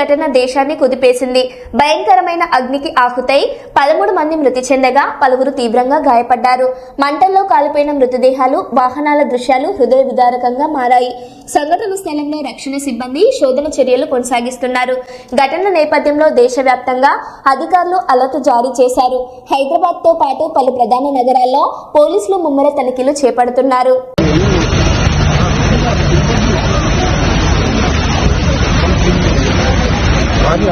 ఘటన దేశాన్ని కుదిపేసింది. భయంకరమైన అగ్నికి ఆహుతై 13 మంది మృతి చెందగా పలువురు తీవ్రంగా గాయపడ్డారు. మంటల్లో కాలిపోయిన మృతదేహాలు, వాహనాల దృశ్యాలు హృదయ విదారకంగా మారాయి. సంఘటన స్థలంలో రక్షణ సిబ్బంది శోధన చర్యలు కొనసాగిస్తున్నారు. ఘటన నేపథ్యంలో దేశవ్యాప్తంగా అధికారులు అలర్ట్ జారీ చేశారు. హైదరాబాద్ తో పాటు పలు ప్రధాన నగరాల్లో పోలీసులు ముమ్మర తనిఖీలు చేపడుతున్నారు. आगे